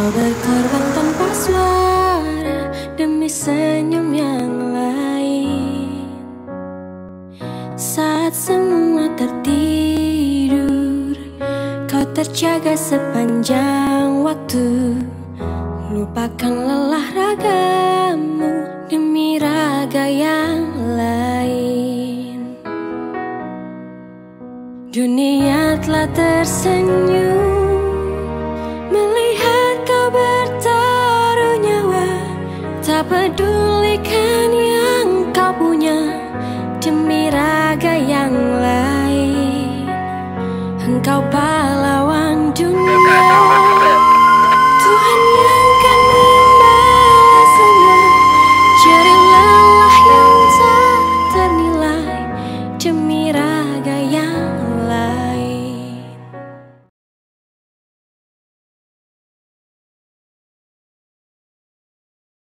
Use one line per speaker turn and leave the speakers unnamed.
Kau berkorban tanpa suara demi senyum yang lain. Saat semua tertidur, kau terjaga sepanjang waktu. Lupakan lelah ragamu demi raga yang lain. Dunia telah tersenyum